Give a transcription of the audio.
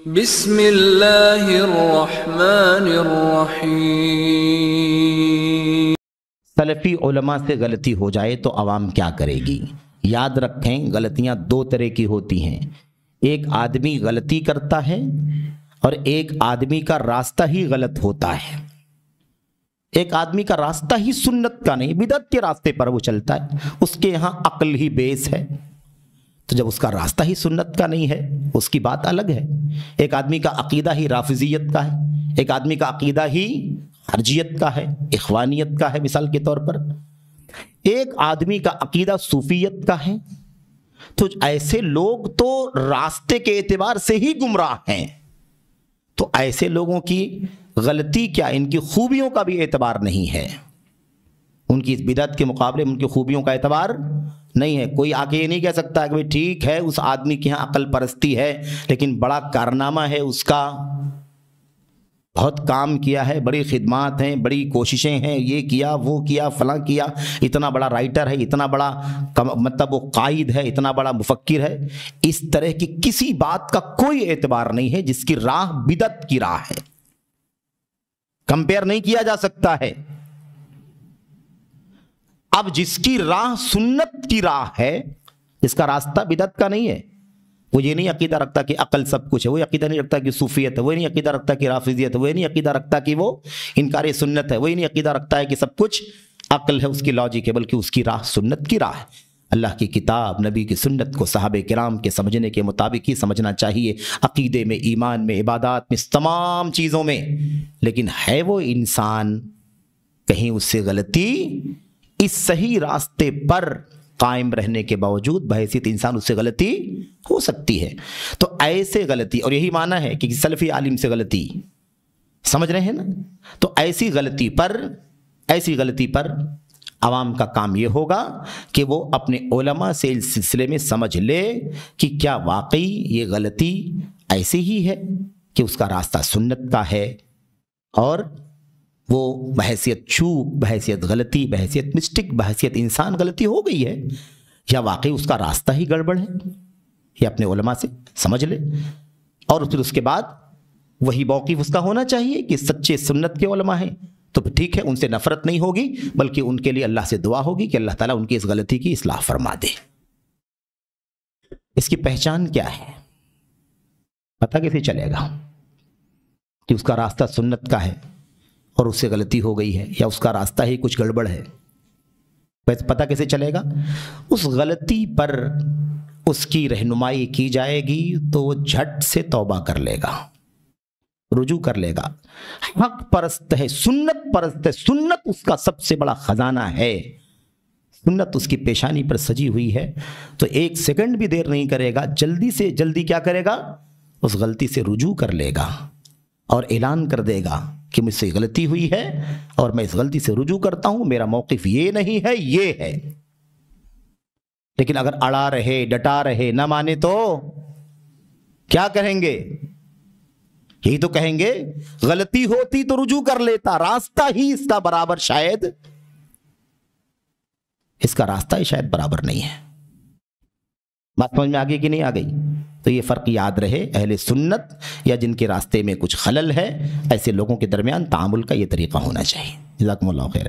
بسم اللہ الرحمن الرحیم۔ سلفی علماء سے غلطی ہو جائے تو عوام کیا کرے گی؟ یاد رکھیں، غلطیاں دو طرح کی ہوتی ہیں، ایک آدمی غلطی کرتا ہے اور ایک آدمی کا راستہ ہی غلط ہوتا ہے۔ ایک آدمی کا راستہ ہی سنت کا نہیں، بدعت کے راستے پر وہ چلتا ہے، اس کے یہاں عقل ہی بیس ہے، تو جب اس کا راستہ ہی سنت کا نہیں ہے اس کی بات الگ ہے۔ ایک آدمی کا عقیدہ ہی رافضیت کا ہے، ایک آدمی کا عقیدہ ہی خارجیت کا ہے، اخوانیت کا ہے مثال کے طور پر، ایک آدمی کا عقیدہ صوفیت کا ہے، تو ایسے لوگ تو راستے کے اعتبار سے ہی گمراہ ہیں۔ تو ایسے لوگوں کی غلطی کیا، ان کی خوبیوں کا بھی اعتبار نہیں ہے، ان کی اس بدعت کے مقابلے ان کی خوبیوں کا اعتبار نہیں ہے۔ کوئی آ کے یہ نہیں کہہ سکتا کہ بھئی ٹھیک ہے اس آدمی کے یہاں عقل پرستی ہے لیکن بڑا کارنامہ ہے اس کا، بہت کام کیا ہے، بڑی خدمات ہیں، بڑی کوششیں ہیں، یہ کیا وہ کیا فلاں کیا، اتنا بڑا رائٹر ہے، اتنا بڑا مطلب وہ قائد ہے، اتنا بڑا مفکر ہے۔ اس طرح کی کسی بات کا کوئی اعتبار نہیں ہے جس کی راہ بدعت کی راہ ہے، کمپیئر نہیں کیا جا سکتا ہے۔ اب جس کی راہ سنت کی راہ ہے، جس کا راستہ بدعت کا نہیں ہے، وہ یہ نہیں عقیدہ رکھتا کہ عقل سب کچھ ہے، وہ عقیدہ نہیں رکھتا کہ صوفیت ہے، وہ نہیں عقیدہ رکھتا کہ رافضیت ہے، وہ نہیں عقیدہ رکھتا کہ وہ انکار سنت ہے، وہ نہیں عقیدہ رکھتا ہے کہ سب کچھ عقل ہے، اس کی لاجک ہے، بلکہ اس کی راہ سنت کی راہ ہے۔ اللہ کی کتاب، نبی کی سنت کو صحابہ کرام کے سمجھنے کے مطابق ہی سمجھنا چاہیے، عقیدے میں، ایمان میں، عبادات میں، تمام چیزوں میں۔ لیکن ہے وہ انسان، کہیں اس سے غلطی اس صحیح راستے پر قائم رہنے کے باوجود بحیثیت انسان اس سے غلطی ہو سکتی ہے۔ تو ایسے غلطی، اور یہی معنی ہے کہ سلفی عالم سے غلطی، سمجھ رہے ہیں نا؟ تو ایسی غلطی پر عوام کا کام یہ ہوگا کہ وہ اپنے علماء سے اس سلسلے میں سمجھ لے کہ کیا واقعی یہ غلطی ایسی ہی ہے کہ اس کا راستہ سنت کا ہے اور وہ بحیثیت چوک، بحیثیت غلطی، بحیثیت مسٹک، بحیثیت انسان غلطی ہو گئی ہے، یا واقعی اس کا راستہ ہی گڑبڑ ہے، یہ اپنے علماء سے سمجھ لے۔ اور پھر اس کے بعد وہی موقف اس کا ہونا چاہیے کہ سچے سنت کے علماء ہیں تو ٹھیک ہے، ان سے نفرت نہیں ہوگی، بلکہ ان کے لیے اللہ سے دعا ہوگی کہ اللہ تعالیٰ ان کی اس غلطی کی اصلاح فرما دے۔ اس کی پہچان کیا ہے؟ پتہ کیسے چلے گا کہ اس کا راستہ سنت کا ہے اور اس سے غلطی ہو گئی ہے، یا اس کا راستہ ہی کچھ گڑبڑ ہے؟ پتہ کیسے چلے گا؟ اس غلطی پر اس کی رہنمائی کی جائے گی تو وہ جھٹ سے توبہ کر لے گا، رجوع کر لے گا۔ حق پرست ہے، سنت پرست ہے، سنت اس کا سب سے بڑا خزانہ ہے، سنت اس کی پیشانی پر سجی ہوئی ہے، تو ایک سیکنڈ بھی دیر نہیں کرے گا، جلدی سے جلدی کیا کرے گا؟ اس غلطی سے رجوع کر لے گا اور اعلان کر دے گا کہ مجھ سے غلطی ہوئی ہے اور میں اس غلطی سے رجوع کرتا ہوں، میرا موقف یہ نہیں ہے، یہ ہے۔ لیکن اگر اڑا رہے، ڈٹا رہے، نہ مانے تو کیا کہیں گے؟ یہی تو کہیں گے غلطی ہوتی تو رجوع کر لیتا، راستہ ہی اس کا برابر شاید، اس کا راستہ ہی شاید برابر نہیں ہے۔ بات سمجھ میں آگئی کہ نہیں آ گئی؟ تو یہ فرق یاد رہے، اہل سنت یا جن کے راستے میں کچھ خلل ہے، ایسے لوگوں کے درمیان تعامل کا یہ طریقہ ہونا چاہیے۔ جزاکم اللہ خیر۔